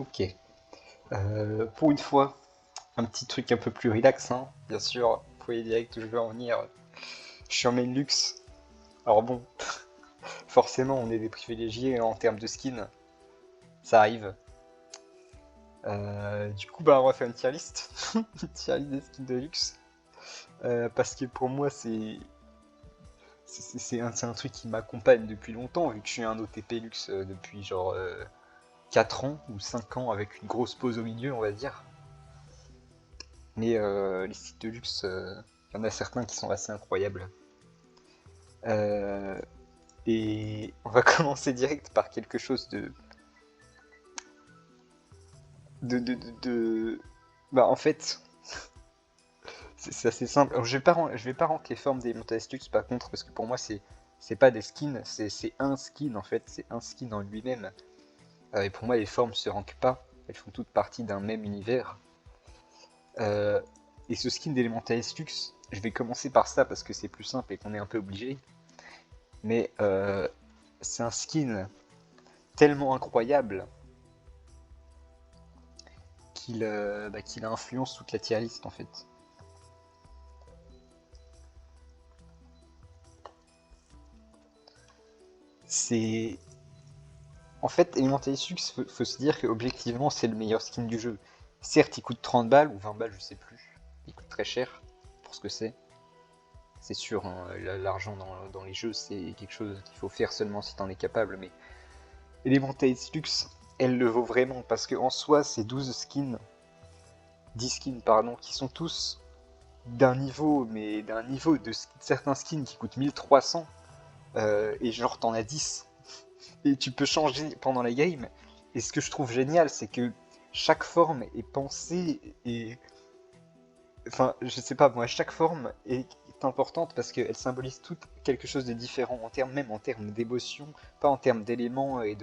Ok. Pour une fois, un petit truc un peu plus relax, hein. Bien sûr, vous voyez direct où je veux en venir. Je suis en main luxe. Alors bon, forcément, on est des privilégiés en termes de skin. Ça arrive. Du coup, bah, on va faire une tier list. Une tier list des skins de luxe. Parce que pour moi, c'est un truc qui m'accompagne depuis longtemps, vu que je suis un OTP luxe depuis genre 4 ans ou 5 ans avec une grosse pause au milieu, on va dire. Mais les sites de luxe, il y en a certains qui sont assez incroyables. Euh, et on va commencer direct par quelque chose de. Bah, en fait, c'est assez simple. Alors, je vais pas rendre les formes des Montes Lux par contre, parce que pour moi, c'est pas des skins, c'est un skin en fait, c'est un skin en lui-même. Et pour moi, les formes se rankent pas, elles font toutes partie d'un même univers. Euh, et ce skin d'Elemental Lux, je vais commencer par ça parce que c'est plus simple et qu'on est un peu obligé. Mais c'est un skin tellement incroyable qu'il influence toute la tier list en fait. C'est. En fait, Elementalist Lux, faut se dire que objectivement c'est le meilleur skin du jeu. Certes, il coûte 30 balles ou 20 balles, je sais plus. Il coûte très cher pour ce que c'est. C'est sûr, hein, l'argent dans les jeux, c'est quelque chose qu'il faut faire seulement si t'en es capable, mais Elementalist Lux, elle le vaut vraiment parce qu'en soi, c'est 12 skins, 10 skins, pardon, qui sont tous d'un niveau de certains skins qui coûtent 1300, et genre t'en as 10. Et tu peux changer pendant la game. Et ce que je trouve génial, c'est que chaque forme est pensée et. Enfin, je sais pas, moi, chaque forme est importante parce qu'elle symbolise toute quelque chose de différent, même en termes d'émotion, pas en termes d'éléments et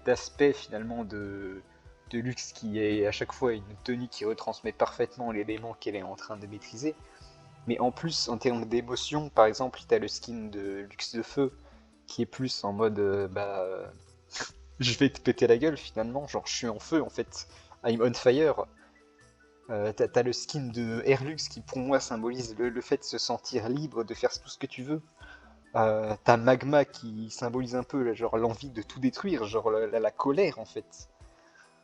d'aspect finalement de luxe qui est à chaque fois une tenue qui retransmet parfaitement l'élément qu'elle est en train de maîtriser. Mais en plus, en termes d'émotion, par exemple, tu as le skin de luxe de feu qui est plus en mode je vais te péter la gueule finalement, genre je suis en feu en fait, I'm on fire. T'as le skin de Airlux qui pour moi symbolise le fait de se sentir libre, de faire tout ce que tu veux. T'as Magma qui symbolise un peu genre l'envie de tout détruire, genre la colère en fait.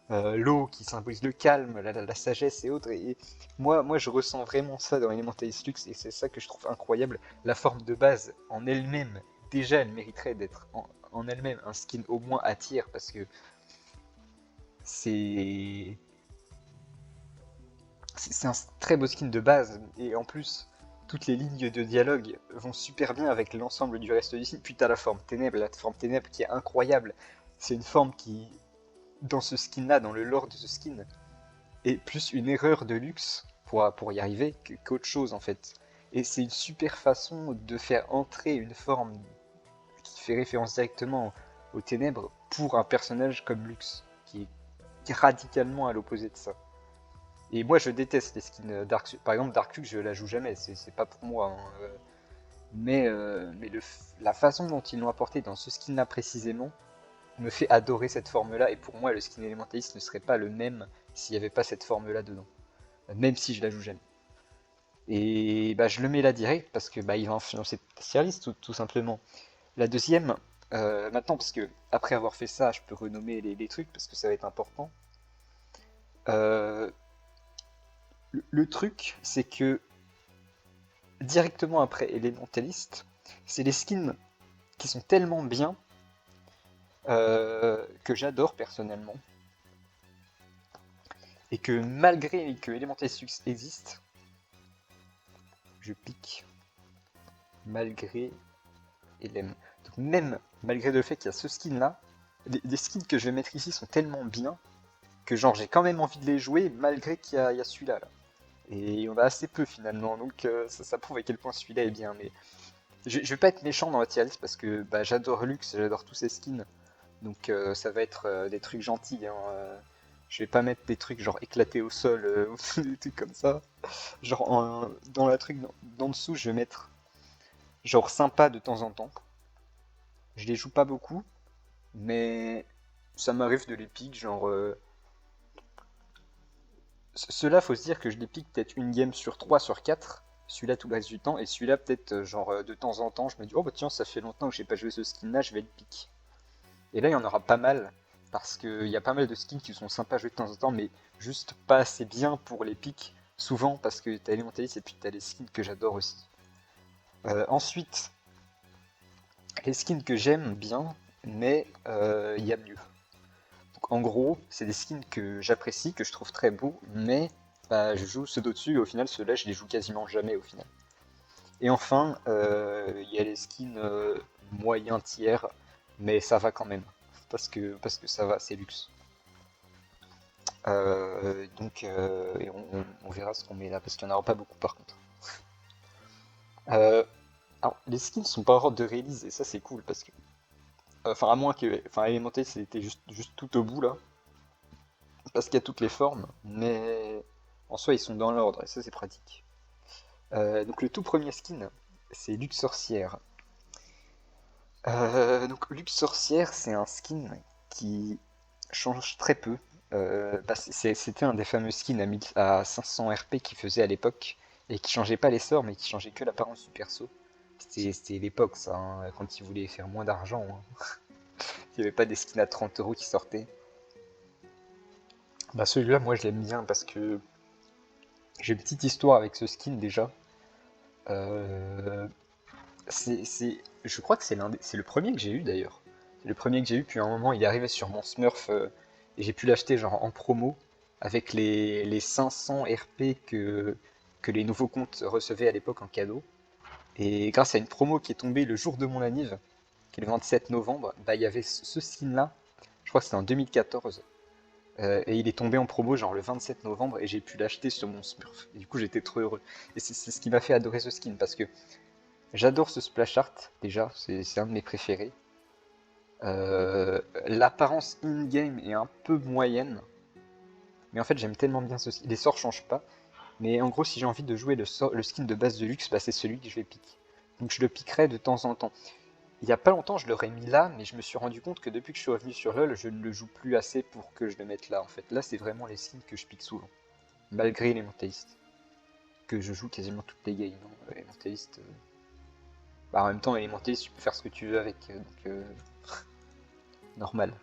L'eau qui symbolise le calme, la sagesse et autres. Et moi, je ressens vraiment ça dans Elementalist Lux et c'est ça que je trouve incroyable. La forme de base en elle-même, déjà, elle mériterait d'être en elle-même un skin au moins à tiers parce que c'est c'est un très beau skin de base et en plus toutes les lignes de dialogue vont super bien avec l'ensemble du reste du skin. Puis t'as la forme ténèbres qui est incroyable. C'est une forme qui, dans ce skin-là, dans le lore de ce skin, est plus une erreur de luxe pour y arriver qu'autre chose en fait. Et c'est une super façon de faire entrer une forme qui fait référence directement aux ténèbres pour un personnage comme Lux, qui est radicalement à l'opposé de ça. Et moi je déteste les skins Dark. Par exemple, Dark Lux, je la joue jamais, c'est pas pour moi, hein. Mais la façon dont ils l'ont apporté dans ce skin-là précisément me fait adorer cette forme-là. Et pour moi, le skin élémentaliste ne serait pas le même s'il n'y avait pas cette forme-là dedans. Même si je la joue jamais. Et bah, je le mets là direct parce que bah, il va influencer ta tier list tout simplement. La deuxième, maintenant, parce que après avoir fait ça, je peux renommer les trucs parce que ça va être important. Euh, le truc, c'est que directement après Elementalist, c'est les skins qui sont tellement bien que j'adore personnellement. Et que malgré que Elementalist existe, je pique malgré Elem. Donc même malgré le fait qu'il y a ce skin là, les skins que je vais mettre ici sont tellement bien que genre j'ai quand même envie de les jouer malgré qu'il y a celui-là là. Et il y en a assez peu finalement, donc ça prouve à quel point celui-là est bien. Mais je vais pas être méchant dans la tier list parce que bah, j'adore Lux, j'adore tous ses skins. Donc ça va être des trucs gentils, hein. Je vais pas mettre des trucs genre éclatés au sol ou des trucs comme ça. Genre dans la truc d'en dessous, je vais mettre genre sympa de temps en temps. Je les joue pas beaucoup, mais Ça m'arrive de les pique, genre... Ceux-là, faut se dire que je les pique peut-être une game sur 3 sur 4. Celui-là tout le reste du temps, et celui-là peut-être genre de temps en temps, je me dis oh bah tiens ça fait longtemps que j'ai pas joué ce skin-là, je vais le pique. Et là il y en aura pas mal, parce qu'il y a pas mal de skins qui sont sympas à jouer de temps en temps, mais juste pas assez bien pour les piques, souvent parce que t'as Elementalist et puis t'as les skins que j'adore aussi. Ensuite, les skins que j'aime bien, mais il y a mieux. Donc, en gros, c'est des skins que j'apprécie, que je trouve très beaux, mais bah, je joue ceux d'au-dessus et au final ceux-là je les joue quasiment jamais au final. Et enfin, il y a les skins moyen tiers, mais ça va quand même, parce que ça va, c'est luxe. Et on verra ce qu'on met là, parce qu'il n'y en aura pas beaucoup par contre. Euh, alors, les skins sont pas hors de release, et ça c'est cool, parce que... Enfin, à moins que... Enfin, Elemental c'était juste tout au bout là, parce qu'il y a toutes les formes, mais en soi ils sont dans l'ordre, et ça c'est pratique. Donc le tout premier skin, c'est Luxe Sorcière. Donc Luxe Sorcière, c'est un skin qui change très peu. C'était un des fameux skins à 500 RP qui faisait à l'époque, et qui changeait pas les sorts, mais qui changeait que l'apparence du perso. C'était l'époque ça, hein, quand ils voulaient faire moins d'argent, hein. Il n'y avait pas des skins à 30 € qui sortaient. Bah celui-là, moi je l'aime bien parce que j'ai une petite histoire avec ce skin déjà. Euh, je crois que c'est le premier que j'ai eu d'ailleurs. C'est le premier que j'ai eu, puis à un moment il est arrivé sur mon Smurf et j'ai pu l'acheter genre en promo avec les 500 RP que les nouveaux comptes recevaient à l'époque en cadeau. Et grâce à une promo qui est tombée le jour de mon anniv, qui est le 27 novembre, bah il y avait ce skin là, je crois que c'était en 2014. Et il est tombé en promo genre le 27 novembre et j'ai pu l'acheter sur mon Smurf. Et du coup j'étais trop heureux. Et c'est ce qui m'a fait adorer ce skin parce que j'adore ce splash art, déjà, c'est un de mes préférés. L'apparence in-game est un peu moyenne, mais en fait j'aime tellement bien ce skin. Les sorts changent pas, mais en gros si j'ai envie de jouer le skin de base de luxe, bah, c'est celui que je vais piquer. Donc je le piquerai de temps en temps. Il y a pas longtemps je l'aurais mis là, mais je me suis rendu compte que depuis que je suis revenu sur LoL, je ne le joue plus assez pour que je le mette là en fait. Là c'est vraiment les skins que je pique souvent, malgré les mentalistes, que je joue quasiment toutes les games, hein. Les mentalistes, bah, en même temps élémentaliste tu peux faire ce que tu veux avec, normal.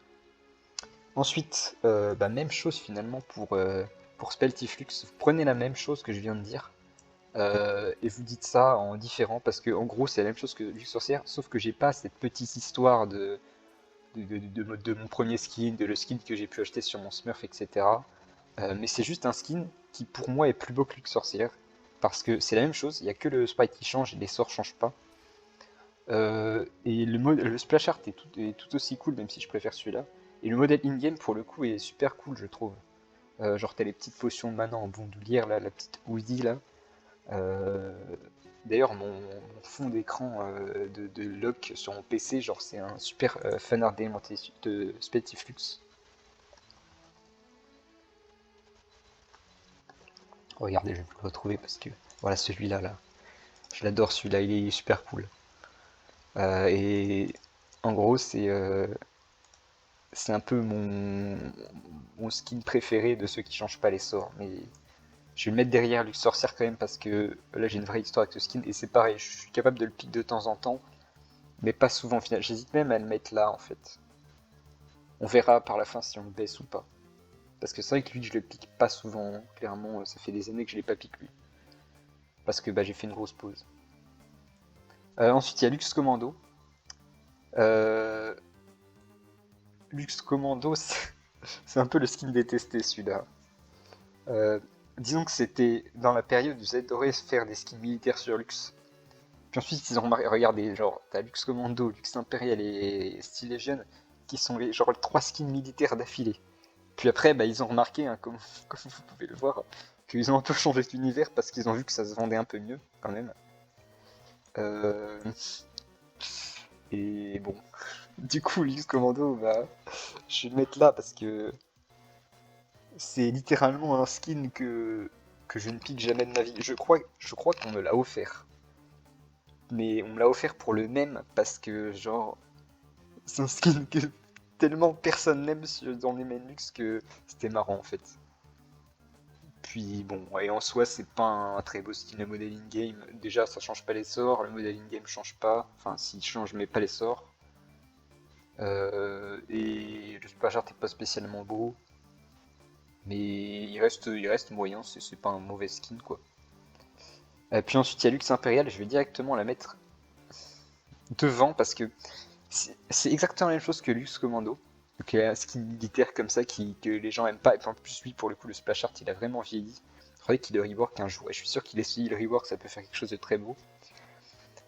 Ensuite, bah, même chose finalement pour Speltiflux. Vous prenez la même chose que je viens de dire et vous dites ça en différent parce que en gros c'est la même chose que Luxe Sorcière, sauf que j'ai pas cette petite histoire de mon premier skin, de le skin que j'ai pu acheter sur mon Smurf, etc. Mais c'est juste un skin qui pour moi est plus beau que Luxe Sorcière parce que c'est la même chose, il n'y a que le sprite qui change et les sorts changent pas. Et le splash art est tout aussi cool, même si je préfère celui-là. Et le modèle in-game, pour le coup, est super cool, je trouve. Genre, t'as les petites potions de mana en bandoulière, là, la petite Woody, là. Euh, D'ailleurs, mon fond d'écran de lock sur mon PC, genre, c'est un super fanart de Speltiflux. Regardez, je vais vous le retrouver parce que, voilà, celui-là, là. Je l'adore, celui-là, il est super cool. Et en gros, c'est un peu mon skin préféré de ceux qui changent pas les sorts. Mais je vais le mettre derrière Luxe Sorcière quand même parce que là j'ai une vraie histoire avec ce skin et c'est pareil, je suis capable de le pick de temps en temps, mais pas souvent au final. J'hésite même à le mettre là en fait. On verra par la fin si on le baisse ou pas. Parce que c'est vrai que lui je le pique pas souvent, hein. Clairement ça fait des années que je l'ai pas pique lui. Parce que bah, j'ai fait une grosse pause. Ensuite il y a Lux Commando. Euh, Lux Commando c'est un peu le skin détesté celui-là. Euh, Disons que c'était dans la période où j'adorais faire des skins militaires sur Lux. Puis ensuite, ils ont regardé, genre, t'as Lux Commando, Lux Imperial et Steel Legion, qui sont genre les trois skins militaires d'affilée. Puis après, bah, ils ont remarqué, hein, comme, comme vous pouvez le voir, qu'ils ont un peu changé d'univers parce qu'ils ont vu que ça se vendait un peu mieux, quand même. Euh, Et bon, du coup, Lux Commando, bah, je vais le mettre là parce que c'est littéralement un skin que je ne pique jamais de ma vie. Je crois qu'on me l'a offert. Mais on me l'a offert pour le même parce que, genre, c'est un skin que tellement personne n'aime dans les main luxe que c'était marrant en fait. Puis bon, et en soi, c'est pas un très beau style de modeling game. Déjà, ça change pas les sorts, le modeling game change pas. Enfin, s'il change, mais pas les sorts. Et le splash art est pas spécialement beau, mais il reste moyen, c'est pas un mauvais skin quoi. Puis ensuite, il y a Lux Impérial, je vais directement la mettre devant parce que c'est exactement la même chose que Lux Commando. Donc, un skin militaire comme ça que les gens aiment pas. Et puis en plus, lui, pour le coup, le splash art, il a vraiment vieilli. Il faudrait qu'il le rework un jour. Et je suis sûr qu'il essaye le rework, ça peut faire quelque chose de très beau.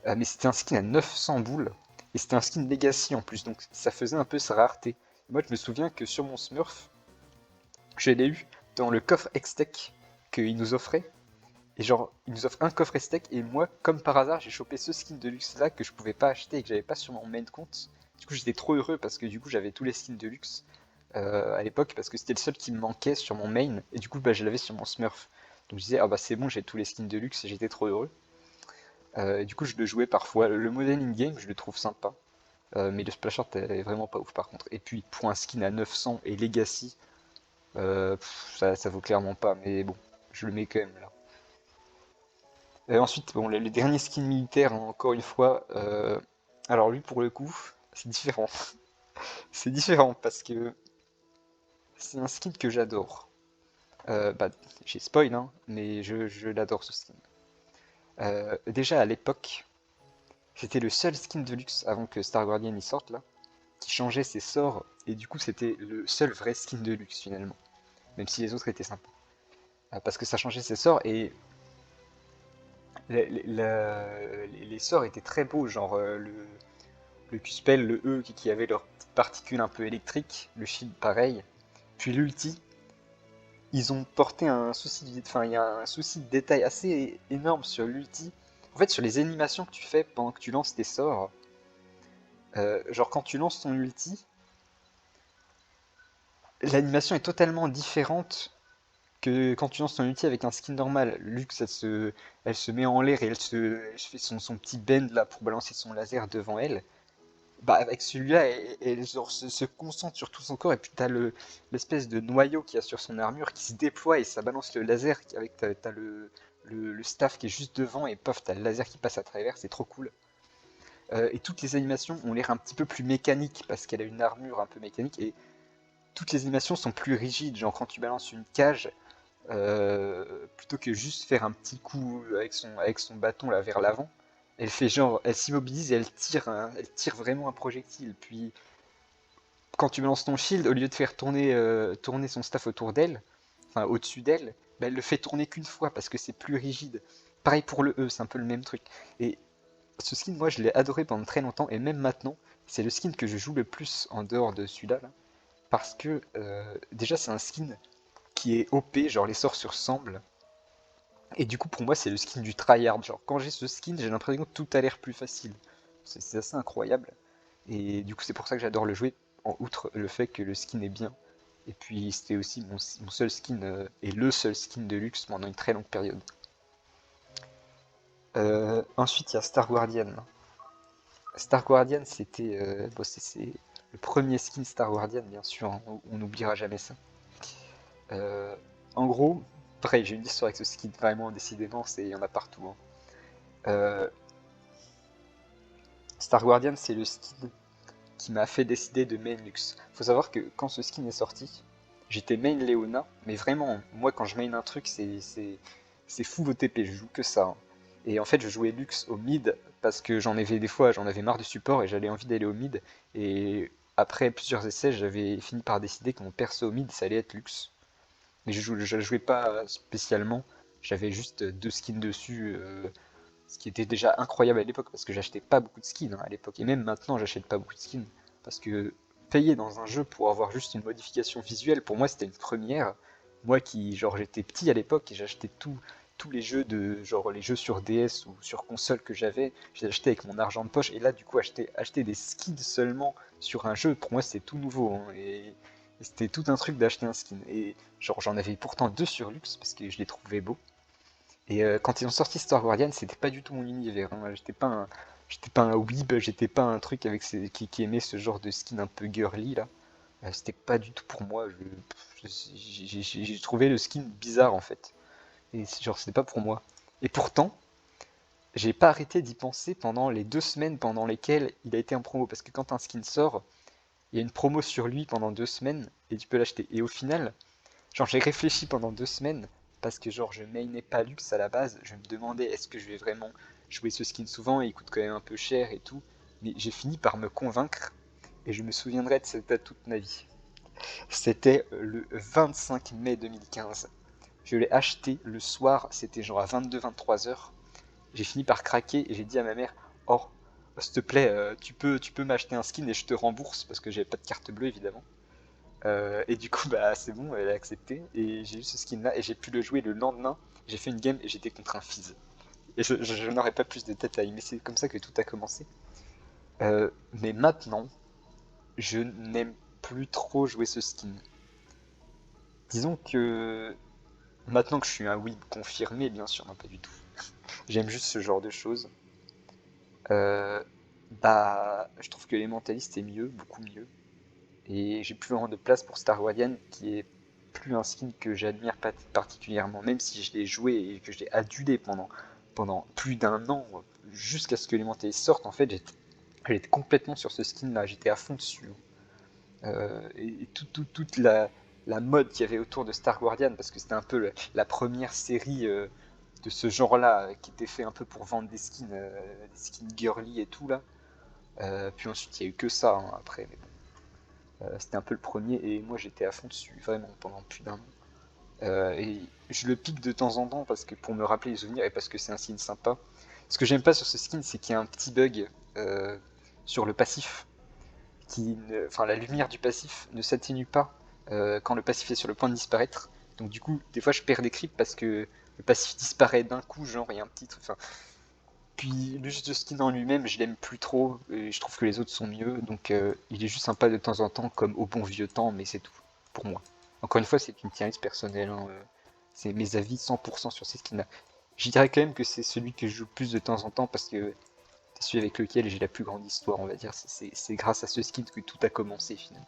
Mais c'était un skin à 900 boules. Et c'était un skin Legacy en plus. Donc ça faisait un peu sa rareté. Moi, je me souviens que sur mon Smurf, je l'ai eu dans le coffre X-Tech qu'il nous offrait. Et genre, il nous offre un coffre X-Tech. Et moi, comme par hasard, j'ai chopé ce skin de luxe là que je pouvais pas acheter et que j'avais pas sur mon main compte. Du coup, j'étais trop heureux parce que du coup, j'avais tous les skins de luxe à l'époque parce que c'était le seul qui me manquait sur mon main. Et du coup, bah, je l'avais sur mon Smurf. Donc je disais, ah bah c'est bon, j'ai tous les skins de luxe et j'étais trop heureux. Et du coup, je le jouais parfois. Le modèle in-game, je le trouve sympa. Mais le splash art est vraiment pas ouf par contre. Et puis, pour un skin à 900 et Legacy, ça vaut clairement pas. Mais bon, je le mets quand même là. Ensuite, bon, le dernier skin militaire, hein, encore une fois. Alors lui, pour le coup, c'est différent. C'est différent parce que c'est un skin que j'adore. Bah, j'ai spoil, hein, mais je l'adore ce skin. Déjà à l'époque, c'était le seul skin de luxe avant que Star Guardian y sorte là, qui changeait ses sorts, et du coup c'était le seul vrai skin de luxe finalement, même si les autres étaient sympas. Parce que ça changeait ses sorts, et les sorts étaient très beaux, genre le Q-Spell, le E qui avait leurs petites particules un peu électriques, le shield pareil, puis l'ulti, ils ont porté un souci enfin il y a un souci de détail assez énorme sur l'ulti. En fait, sur les animations que tu fais pendant que tu lances tes sorts, genre quand tu lances ton ulti, l'animation est totalement différente que quand tu lances ton ulti avec un skin normal. Lux, elle se met en l'air et elle fait son petit bend là pour balancer son laser devant elle. Bah avec celui-là, elle genre, se concentre sur tout son corps et puis t'as l'espèce de noyau qu'il y a sur son armure qui se déploie et ça balance le laser avec t'as le staff qui est juste devant et pof, t'as le laser qui passe à travers, c'est trop cool. Et toutes les animations ont l'air un petit peu plus mécaniques parce qu'elle a une armure un peu mécanique et toutes les animations sont plus rigides, genre quand tu balances une cage, plutôt que juste faire un petit coup avec son bâton là vers l'avant, elle fait genre, elle s'immobilise et elle tire vraiment un projectile. Puis quand tu balances ton shield, au lieu de faire tourner son staff autour d'elle, enfin au-dessus d'elle, bah, elle le fait tourner qu'une fois parce que c'est plus rigide. Pareil pour le E, c'est un peu le même truc. Et ce skin, moi, je l'ai adoré pendant très longtemps et même maintenant, c'est le skin que je joue le plus en dehors de celui-là, là, parce que déjà c'est un skin qui est OP, genre les sorts se ressemblent. Et du coup, pour moi, c'est le skin du tryhard. Genre, quand j'ai ce skin, j'ai l'impression que tout a l'air plus facile. C'est assez incroyable. Et du coup, c'est pour ça que j'adore le jouer, en outre le fait que le skin est bien. Et puis, c'était aussi mon seul skin, et le seul skin de luxe pendant une très longue période. Ensuite, il y a Star Guardian. Star Guardian, c'était bon, c'est le premier skin Star Guardian, bien sûr, hein, on n'oubliera jamais ça. Euh, En gros, pareil, j'ai une histoire avec ce skin, vraiment, décidément, il y en a partout, hein. Euh, Star Guardian, c'est le skin qui m'a fait décider de main Lux. Faut savoir que quand ce skin est sorti, j'étais main Leona, mais vraiment, moi quand je main un truc, c'est fou OTP, je joue que ça, hein. Et en fait, je jouais Lux au mid parce que j'en avais des fois, j'en avais marre du support et j'avais envie d'aller au mid. Et après plusieurs essais, j'avais fini par décider que mon perso au mid, ça allait être Lux. Mais je jouais pas spécialement, j'avais juste deux skins dessus, ce qui était déjà incroyable à l'époque parce que j'achetais pas beaucoup de skins, hein, à l'époque. Et même maintenant, j'achète pas beaucoup de skins parce que payer dans un jeu pour avoir juste une modification visuelle, pour moi, c'était une première. Moi qui, genre, j'étais petit à l'époque et j'achetais tous les jeux genre, les jeux sur DS ou sur console que j'avais, j'ai acheté avec mon argent de poche. Et là, du coup, acheter des skins seulement sur un jeu, pour moi, c'était tout nouveau, hein, et c'était tout un truc d'acheter un skin. Et genre, j'en avais pourtant deux sur Lux parce que je les trouvais beaux. Et quand ils ont sorti Star Guardian, c'était pas du tout mon univers, hein. J'étais pas un weeb, j'étais pas un truc avec qui aimait ce genre de skin un peu girly là. C'était pas du tout pour moi. J'ai trouvé le skin bizarre en fait. Et genre, c'était pas pour moi. Et pourtant, j'ai pas arrêté d'y penser pendant les 2 semaines pendant lesquelles il a été en promo. Parce que quand un skin sort, il y a une promo sur lui pendant 2 semaines et tu peux l'acheter. Et au final, genre, j'ai réfléchi pendant 2 semaines parce que genre, je mainais pas Lux à la base. Je me demandais est-ce que je vais vraiment jouer ce skin souvent et il coûte quand même un peu cher et tout. Mais j'ai fini par me convaincre et je me souviendrai de cette date toute ma vie. C'était le 25 mai 2015. Je l'ai acheté le soir, c'était genre à 22-23 heures. J'ai fini par craquer et j'ai dit à ma mère, oh, s'il te plaît, tu peux m'acheter un skin et je te rembourse parce que j'avais pas de carte bleue évidemment. Et du coup, bah c'est bon, elle a accepté et j'ai eu ce skin là et j'ai pu le jouer le lendemain. J'ai fait une game et j'étais contre un Fizz. Et je n'aurais pas plus de détails, mais c'est comme ça que tout a commencé. Mais maintenant, je n'aime plus trop jouer ce skin. Disons que maintenant que je suis un weeb confirmé, bien sûr, non pas du tout. J'aime juste ce genre de choses. Euh, Bah, je trouve que les mentalistes est mieux, beaucoup mieux. Et j'ai plus vraiment de place pour Star Guardian, qui est plus un skin que j'admire particulièrement, même si je l'ai joué et que je l'ai adulé pendant plus d'un an, jusqu'à ce que les mentalistes sortent. En fait, j'étais complètement sur ce skin-là, j'étais à fond dessus. Et toute la mode qu'il y avait autour de Star Guardian, parce que c'était un peu la première série de ce genre-là, qui était fait un peu pour vendre des skins girly et tout là. Puis ensuite, il y a eu que ça hein, après, mais bon. C'était un peu le premier et moi j'étais à fond dessus, vraiment, pendant plus d'un an. Et je le pique de temps en temps parce que pour me rappeler les souvenirs et parce que c'est un skin sympa. Ce que j'aime pas sur ce skin, c'est qu'il y a un petit bug sur le passif enfin, la lumière du passif ne s'atténue pas quand le passif est sur le point de disparaître. Donc du coup, des fois, je perds des creeps parce que le passif disparaît d'un coup, genre il y a un petit truc. Enfin, puis le jeu de skin en lui-même, je l'aime plus trop. Et je trouve que les autres sont mieux, donc il est juste sympa de temps en temps, comme au bon vieux temps, mais c'est tout pour moi. Encore une fois, c'est une tier list personnelle. Hein, c'est mes avis 100% sur ces skins-là. Je dirais quand même que c'est celui que je joue le plus de temps en temps parce que c'est celui avec lequel j'ai la plus grande histoire, on va dire. C'est grâce à ce skin que tout a commencé finalement.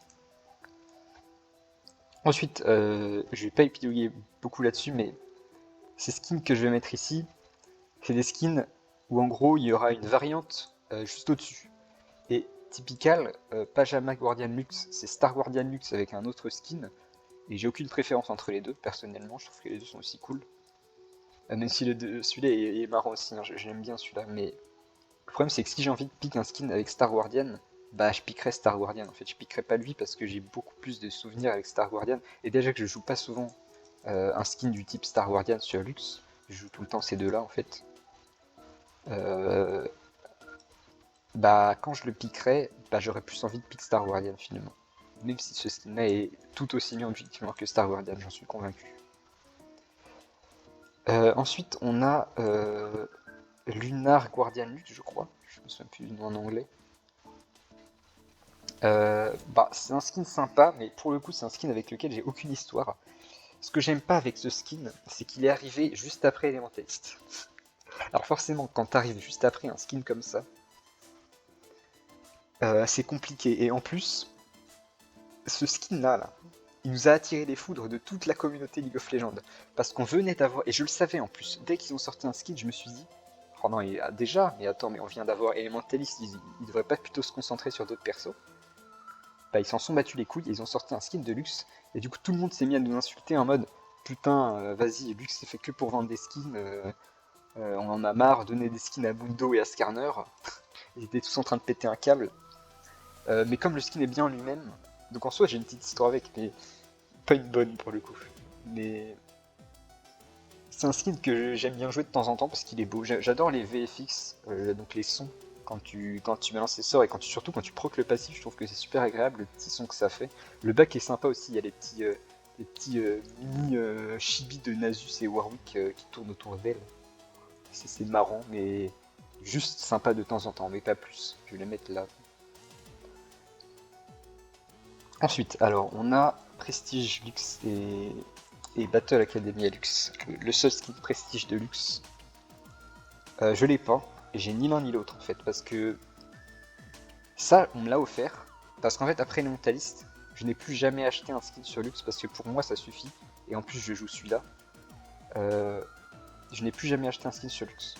Ensuite, je vais pas épiloguer beaucoup là-dessus, mais ces skins que je vais mettre ici, c'est des skins où en gros il y aura une variante juste au-dessus. Et typical, Pajama Guardian Lux, c'est Star Guardian Lux avec un autre skin. Et j'ai aucune préférence entre les deux, personnellement, je trouve que les deux sont aussi cool. Même si celui-là est marrant aussi, hein, j'aime bien celui-là, mais le problème, c'est que si j'ai envie de piquer un skin avec Star Guardian, bah je piquerai Star Guardian. En fait, je piquerai pas lui parce que j'ai beaucoup plus de souvenirs avec Star Guardian. Et déjà que je joue pas souvent un skin du type Star Guardian sur Lux, je joue tout le temps ces deux-là en fait. Euh, Bah quand je le piquerai, bah j'aurais plus envie de piquer Star Guardian finalement. Même si ce skin-là est tout aussi bien objectivement que Star Guardian, j'en suis convaincu. Ensuite, on a Lunar Guardian Lux, je crois. Je me souviens plus du nom en anglais. Bah, c'est un skin sympa, mais pour le coup, c'est un skin avec lequel j'ai aucune histoire. Ce que j'aime pas avec ce skin, c'est qu'il est arrivé juste après Elementalist. Alors forcément, quand t'arrives juste après un skin comme ça, c'est compliqué. Et en plus, ce skin-là, il nous a attiré les foudres de toute la communauté League of Legends. Parce qu'on venait d'avoir, et je le savais en plus, dès qu'ils ont sorti un skin, je me suis dit, oh non, déjà, mais attends, mais on vient d'avoir Elementalist, ils devraient pas plutôt se concentrer sur d'autres persos. Bah, ils s'en sont battus les couilles, ils ont sorti un skin de luxe, et du coup tout le monde s'est mis à nous insulter en mode putain, vas-y, luxe c'est fait que pour vendre des skins, on en a marre, donner des skins à Mundo et à Skarner. Ils étaient tous en train de péter un câble. Mais comme le skin est bien en lui-même, donc en soi j'ai une petite histoire avec, mais pas une bonne pour le coup. Mais c'est un skin que j'aime bien jouer de temps en temps parce qu'il est beau. J'adore les VFX, donc les sons quand tu balances les sorts et surtout quand tu procs le passif, je trouve que c'est super agréable le petit son que ça fait. Le bac est sympa aussi, il y a les petits mini chibi de Nasus et Warwick qui tournent autour d'elle. C'est marrant, mais juste sympa de temps en temps, mais pas plus. Je vais les mettre là. Ensuite, alors on a Prestige Lux et Battle Academia Lux. Le seul skin Prestige de Lux, je l'ai pas. Et j'ai ni l'un ni l'autre en fait, parce que ça, on me l'a offert. Parce qu'en fait, après les mentalistes, je n'ai plus jamais acheté un skin sur Lux parce que pour moi ça suffit. Et en plus je joue celui-là. Euh, je n'ai plus jamais acheté un skin sur Lux.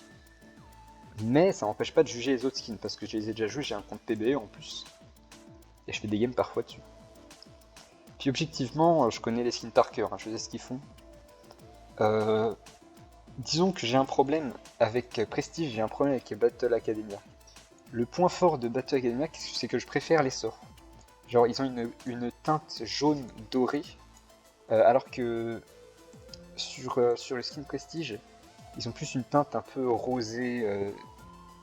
Mais ça m'empêche pas de juger les autres skins parce que je les ai déjà joués, j'ai un compte PBE en plus. Et je fais des games parfois dessus. Puis objectivement, je connais les skins par cœur, hein, je sais ce qu'ils font. Euh, disons que j'ai un problème avec Prestige, j'ai un problème avec Battle Academia. Le point fort de Battle Academia, c'est que je préfère les sorts. Genre, ils ont une teinte jaune dorée, alors que sur le skin Prestige, ils ont plus une teinte un peu rosée,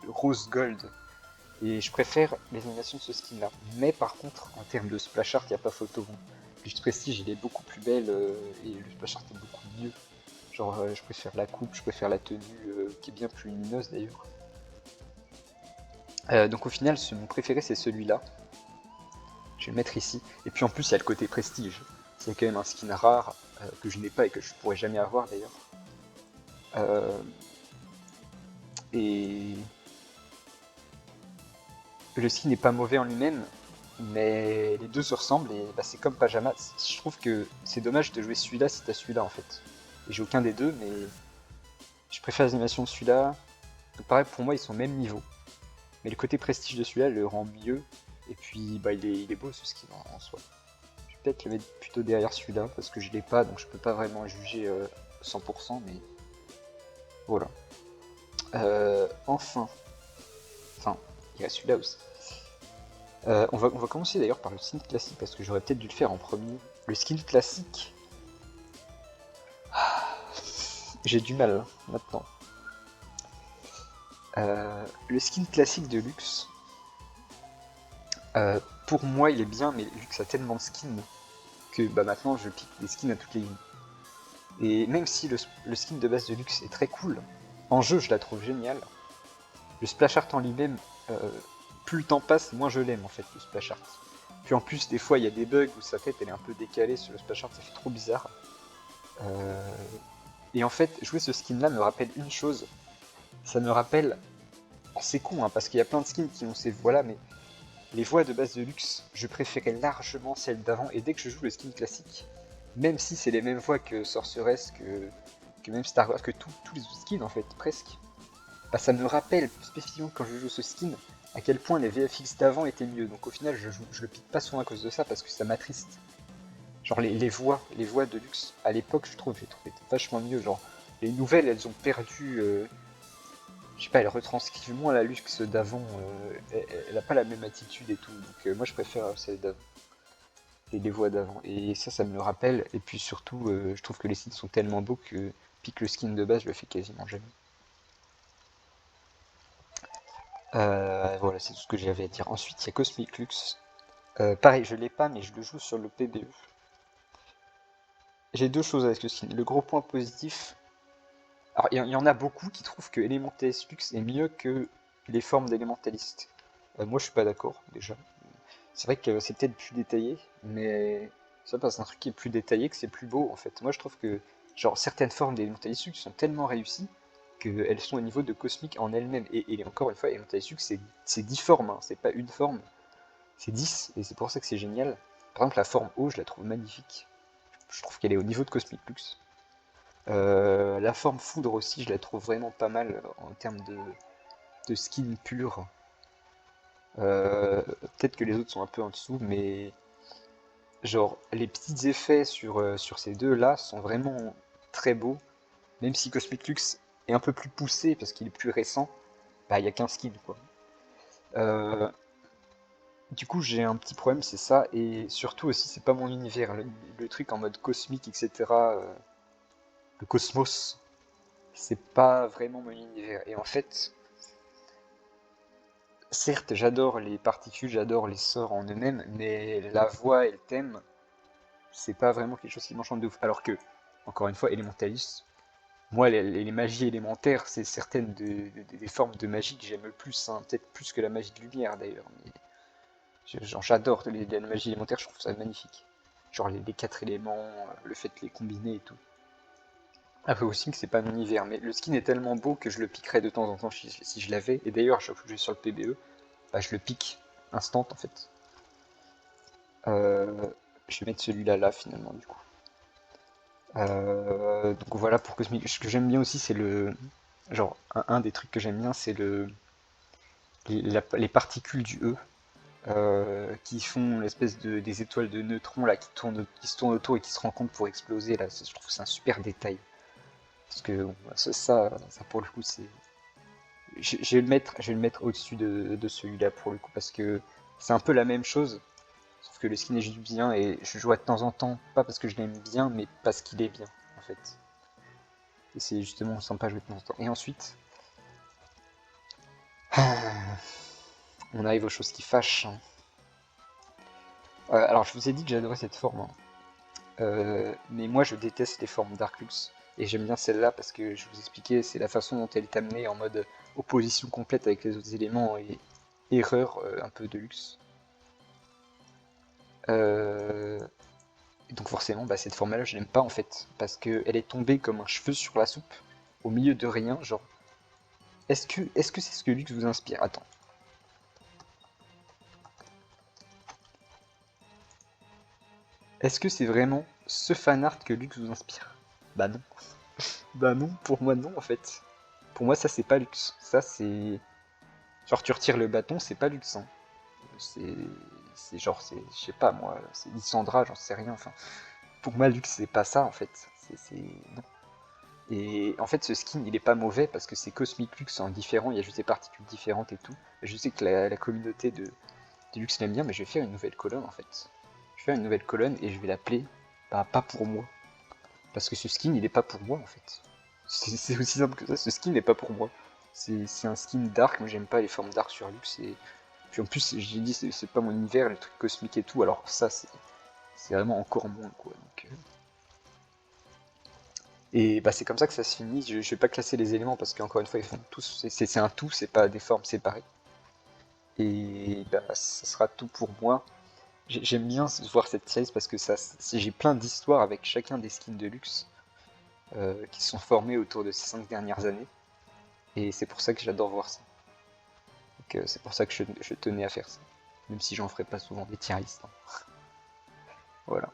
rose gold. Et je préfère les animations de ce skin là. Mais par contre, en termes de splash art, il n'y a pas photo. Le Prestige, il est beaucoup plus belle et le splash art est beaucoup mieux. Genre, je préfère la coupe, je préfère la tenue qui est bien plus lumineuse d'ailleurs. Donc au final, mon préféré c'est celui-là. Je vais le mettre ici. Et puis en plus, il y a le côté prestige. C'est quand même un skin rare que je n'ai pas et que je pourrais jamais avoir d'ailleurs. Euh, et le skin n'est pas mauvais en lui-même, mais les deux se ressemblent et bah, c'est comme Pajama. Je trouve que c'est dommage de jouer celui-là si t'as celui-là en fait. Et j'ai aucun des deux, mais je préfère les animations de celui-là. Donc pareil, pour moi, ils sont au même niveau. Mais le côté prestige de celui-là le rend mieux. Et puis, bah, il est beau ce skin en soi. Je vais peut-être le mettre plutôt derrière celui-là parce que je l'ai pas, donc je peux pas vraiment juger 100%, mais voilà. Enfin, il y a celui-là aussi. On va commencer d'ailleurs par le skin classique parce que j'aurais peut-être dû le faire en premier. Le skin classique, j'ai du mal hein, maintenant. Le skin classique de Lux, pour moi il est bien, mais Lux a tellement de skins que bah, maintenant je pique des skins à toutes les lignes. Et même si le skin de base de Lux est très cool, en jeu je la trouve géniale. Le splash art en lui-même, plus le temps passe, moins je l'aime en fait, le splash art. Puis en plus, des fois il y a des bugs où sa tête elle est un peu décalée sur le splash art, ça fait trop bizarre. Et en fait, jouer ce skin là me rappelle une chose, ça me rappelle. C'est con hein, parce qu'il y a plein de skins qui ont ces voix là, mais les voix de base de luxe, je préférais largement celles d'avant, et dès que je joue le skin classique, même si c'est les mêmes voix que Sorceress, que même Star Wars, que tous les autres skins en fait, presque, bah, ça me rappelle spécifiquement quand je joue ce skin à quel point les VFX d'avant étaient mieux. Donc au final, je le pique pas souvent à cause de ça parce que ça m'attriste. Genre les voix de luxe, à l'époque, j'ai trouvé vachement mieux. Genre les nouvelles, elles ont perdu. Je sais pas, elles retranscrivent moins la luxe d'avant. Elle a pas la même attitude et tout. Donc moi, je préfère celle d'avant. Et les voix d'avant. Et ça me le rappelle. Et puis surtout, je trouve que les skins sont tellement beaux que pique le skin de base, je le fais quasiment jamais. Voilà, c'est tout ce que j'avais à dire. Ensuite, il y a Cosmic Lux. Pareil, je l'ai pas, mais je le joue sur le PBE. J'ai deux choses avec ce skin. Le gros point positif. Alors, il y en a beaucoup qui trouvent que Elementalist Lux est mieux que les formes d'Elementalist. Moi, je suis pas d'accord, déjà. C'est vrai que c'est peut-être plus détaillé, mais ça passe un truc qui est plus détaillé que c'est plus beau, en fait. Moi, je trouve que, genre, certaines formes d'Elementalist Lux sont tellement réussies qu'elles sont au niveau de Cosmic en elles-mêmes. Et encore une fois, Elementalist Lux, c'est 10 formes, hein, c'est pas une forme. C'est 10 et c'est pour ça que c'est génial. Par exemple, la forme O, je la trouve magnifique. Je trouve qu'elle est au niveau de Cosmic Lux. La forme Foudre aussi, je la trouve vraiment pas mal en termes de skin pur. Peut-être que les autres sont un peu en dessous, mais genre les petits effets sur ces deux-là sont vraiment très beaux. Même si Cosmic Lux est un peu plus poussé parce qu'il est plus récent, bah il n'y a qu'un skin quoi. Euh, Du coup, j'ai un petit problème, c'est ça, et surtout aussi, c'est pas mon univers. Le truc en mode cosmique, etc., le cosmos, c'est pas vraiment mon univers. Et en fait, certes, j'adore les particules, j'adore les sorts en eux-mêmes, mais la voix et le thème, c'est pas vraiment quelque chose qui m'enchante de ouf. Alors que, encore une fois, Elementalist, moi, les magies élémentaires, c'est certaines des formes de magie que j'aime le plus, hein, peut-être plus que la magie de lumière d'ailleurs. Mais genre, j'adore la magie élémentaire, je trouve ça magnifique. Genre les 4 éléments, le fait de les combiner et tout. Après aussi que c'est pas mon hiver, mais le skin est tellement beau que je le piquerais de temps en temps si je l'avais. Et d'ailleurs, chaque fois que je vais sur le PBE, bah, je le pique instant en fait. Je vais mettre celui-là là finalement du coup. Donc voilà pour Cosmic. Ce que j'aime bien aussi, c'est le. Genre, un des trucs que j'aime bien, c'est les particules du E qui font l'espèce des étoiles de neutrons là qui se tournent autour et qui se rencontrent pour exploser là. Je trouve que c'est un super détail. Parce que bon, ça pour le coup, c'est. Je vais le mettre au-dessus de celui-là pour le coup parce que c'est un peu la même chose. Sauf que le skin est juste bien et je joue de temps en temps, pas parce que je l'aime bien, mais parce qu'il est bien en fait. Et c'est justement sympa à jouer de temps en temps. Et ensuite, on arrive aux choses qui fâchent, hein. Alors je vous ai dit que j'adorais cette forme, hein. Mais moi je déteste les formes Darklux. Et j'aime bien celle-là parce que je vous expliquais, c'est la façon dont elle est amenée en mode opposition complète avec les autres éléments et erreur un peu de luxe. Euh, et donc forcément, bah, cette forme-là, je l'aime pas en fait, parce qu'elle est tombée comme un cheveu sur la soupe, au milieu de rien, genre. Est-ce que c'est ce que Lux vous inspire? Attends. Est-ce que c'est vraiment ce fanart que Lux vous inspire? Bah non. Bah non, pour moi non en fait. Pour moi ça c'est pas Lux. Ça c'est... Genre tu retires le bâton, c'est pas Lux, hein. C'est... C'est genre, je sais pas moi, c'est Lissandra, j'en sais rien. Enfin, pour moi Lux c'est pas ça en fait. Non. Et en fait ce skin il est pas mauvais parce que c'est Cosmic Lux en différent, il y a juste des particules différentes et tout. Et je sais que la communauté de Lux l'aime bien, mais je vais faire une nouvelle colonne en fait. Je vais faire une nouvelle colonne et je vais l'appeler bah, pas pour moi. Parce que ce skin, il est pas pour moi en fait. C'est aussi simple que ça, ce skin n'est pas pour moi. C'est un skin dark, moi j'aime pas les formes dark sur Lux. Et puis en plus, j'ai dit, c'est pas mon univers, les trucs cosmiques et tout, alors ça, c'est vraiment encore moins quoi. Donc, et bah, c'est comme ça que ça se finit. Je vais pas classer les éléments parce qu'encore une fois, ils font tous. C'est un tout, c'est pas des formes séparées. Et bah, ça sera tout pour moi. J'aime bien voir cette série parce que j'ai plein d'histoires avec chacun des skins de luxe qui sont formés autour de ces 5 dernières années. Et c'est pour ça que j'adore voir ça. Donc c'est pour ça que je tenais à faire ça. Même si j'en ferai pas souvent des tier lists, hein. Voilà.